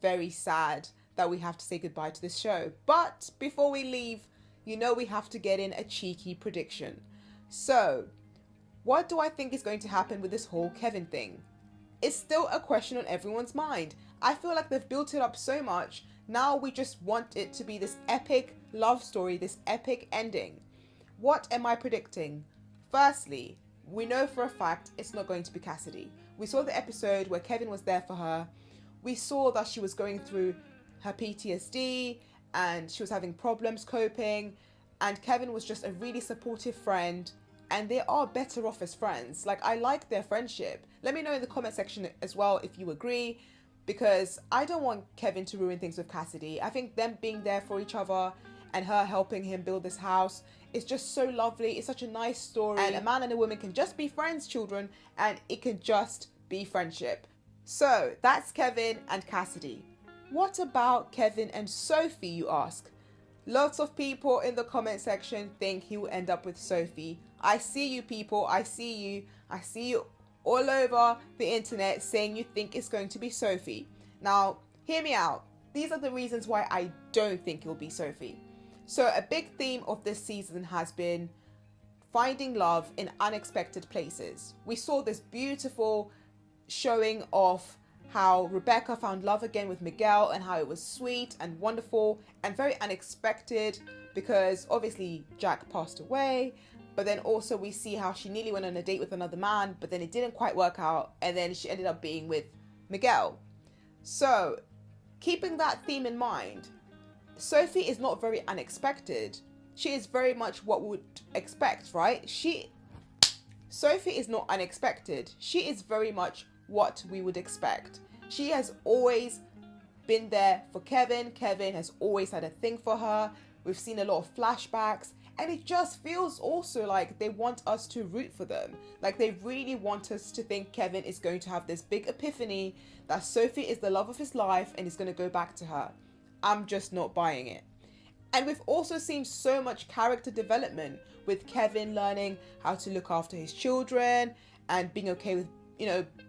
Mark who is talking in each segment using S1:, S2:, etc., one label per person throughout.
S1: very sad that we have to say goodbye to this show. But before we leave, we have to get in a cheeky prediction. So, what do I think is going to happen with this whole Kevin thing? It's still a question on everyone's mind. I feel like they've built it up so much. Now we just want it to be this epic love story, this epic ending. What am I predicting? Firstly, we know for a fact it's not going to be Cassidy. We saw the episode where Kevin was there for her. We saw that she was going through her PTSD and she was having problems coping, and Kevin was just a really supportive friend, and they are better off as friends. Like, I like their friendship. Let me know in the comment section as well if you agree, because I don't want Kevin to ruin things with Cassidy. I think them being there for each other and her helping him build this house is just so lovely. It's such a nice story, and a man and a woman can just be friends, children, and it can just be friendship. So that's Kevin and Cassidy. What about Kevin and Sophie, you ask? Lots of people in the comment section think he will end up with Sophie. I see you people, I see you. I see you all over the internet saying you think it's going to be Sophie. Now, hear me out. These are the reasons why I don't think it'll be Sophie. So a big theme of this season has been finding love in unexpected places. We saw this beautiful showing of how Rebecca found love again with Miguel and how it was sweet and wonderful and very unexpected because obviously Jack passed away. But then also we see how she nearly went on a date with another man, but then it didn't quite work out, and then she ended up being with Miguel. So, keeping that theme in mind, Sophie is not very unexpected. She is very much what we would expect, right? Sophie is not unexpected. She is very much what we would expect. She has always been there for Kevin. Kevin has always had a thing for her. We've seen a lot of flashbacks. And it just feels also like they want us to root for them. Like they really want us to think Kevin is going to have this big epiphany that Sophie is the love of his life and he's going to go back to her. I'm just not buying it. And we've also seen so much character development with Kevin learning how to look after his children and being okay with,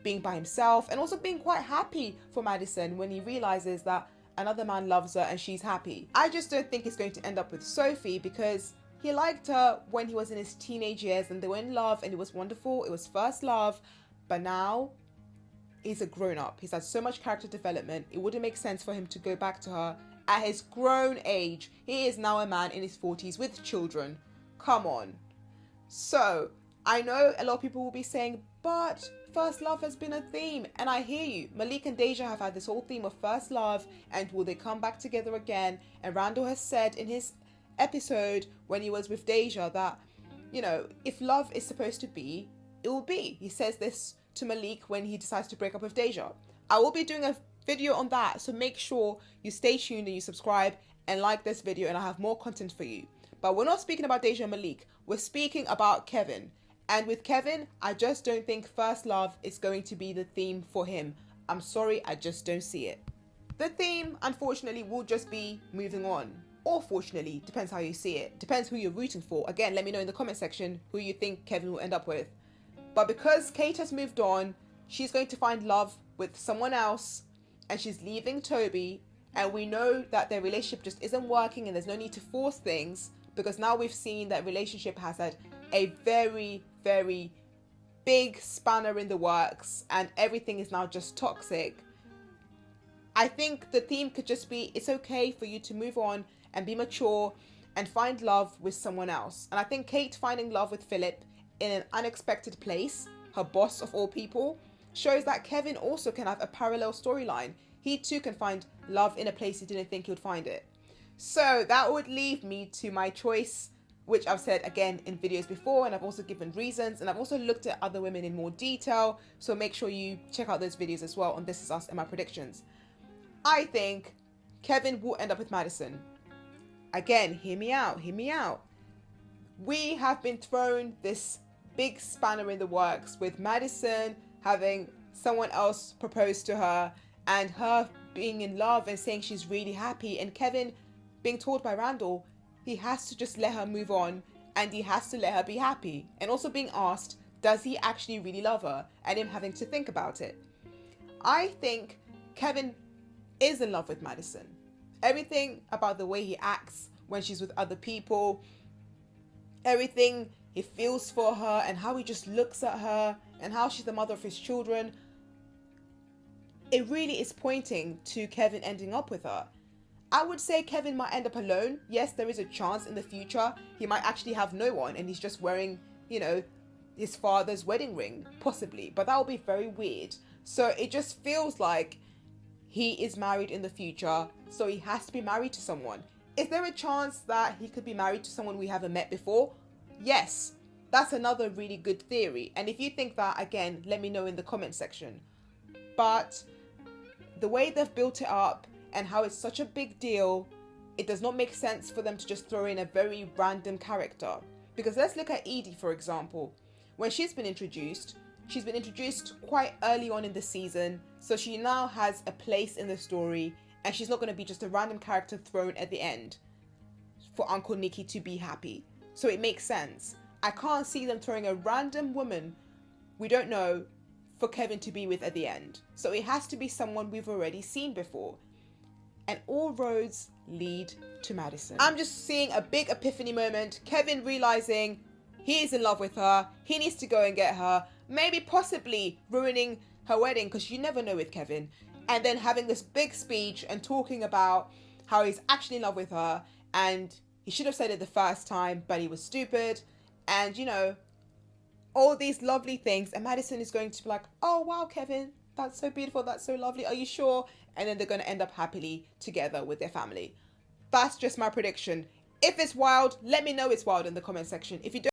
S1: being by himself, and also being quite happy for Madison when he realizes that another man loves her and she's happy. I just don't think it's going to end up with Sophie because he liked her when he was in his teenage years and they were in love and it was wonderful. It was first love. But now he's a grown up. He's had so much character development. It wouldn't make sense for him to go back to her at his grown age. He is now a man in his 40s with children. Come on. So I know a lot of people will be saying, but first love has been a theme. And I hear you. Malik and Deja have had this whole theme of first love, and will they come back together again? And Randall has said in his episode when he was with Deja that, if love is supposed to be, it will be. He says this to Malik when he decides to break up with Deja. I will be doing a video on that, so make sure you stay tuned and you subscribe and like this video, and I have more content for you. But we're not speaking about Deja and Malik. We're speaking about Kevin. And with Kevin, I just don't think first love is going to be the theme for him. I'm sorry, I just don't see it. The theme, unfortunately, will just be moving on. Or fortunately, depends how you see it. Depends who you're rooting for. Again, let me know in the comment section who you think Kevin will end up with. But because Kate has moved on, she's going to find love with someone else, and she's leaving Toby, and we know that their relationship just isn't working and there's no need to force things, because now we've seen that relationship has had a very, very big spanner in the works and everything is now just toxic. I think the theme could just be, it's okay for you to move on and be mature and find love with someone else. And I think Kate finding love with Philip in an unexpected place, her boss of all people, shows that Kevin also can have a parallel storyline. He too can find love in a place he didn't think he would find it. So that would leave me to my choice, which I've said again in videos before, and I've also given reasons, and I've also looked at other women in more detail. So make sure you check out those videos as well on This Is Us and my predictions. I think Kevin will end up with Madison. Again, hear me out. We have been thrown this big spanner in the works with Madison having someone else propose to her and her being in love and saying she's really happy, and Kevin being told by Randall he has to just let her move on and he has to let her be happy, and also being asked, does he actually really love her, and him having to think about it. I think Kevin is in love with Madison. Everything about the way he acts when she's with other people, everything he feels for her, and how he just looks at her, and how she's the mother of his children, it really is pointing to Kevin ending up with her. I would say Kevin might end up alone. Yes, there is a chance in the future he might actually have no one and he's just wearing, his father's wedding ring, possibly. But that would be very weird. So it just feels like he is married in the future, so he has to be married to someone. Is there a chance that he could be married to someone we haven't met before? Yes, that's another really good theory. And if you think that, again, let me know in the comment section. But the way they've built it up and how it's such a big deal, it does not make sense for them to just throw in a very random character. Because let's look at Edie, for example. When she's been introduced quite early on in the season, so she now has a place in the story, and she's not going to be just a random character thrown at the end for Uncle Nicky to be happy. So it makes sense. I can't see them throwing a random woman we don't know for Kevin to be with at the end. So it has to be someone we've already seen before. And all roads lead to Madison. I'm just seeing a big epiphany moment. Kevin realizing he is in love with her. He needs to go and get her. Maybe possibly ruining her wedding, because you never know with Kevin. And then having this big speech and talking about how he's actually in love with her. And he should have said it the first time, but he was stupid. And, all these lovely things. And Madison is going to be like, oh, wow, Kevin, that's so beautiful. That's so lovely. Are you sure? And then they're going to end up happily together with their family. That's just my prediction. If it's wild, let me know it's wild in the comment section. If you don't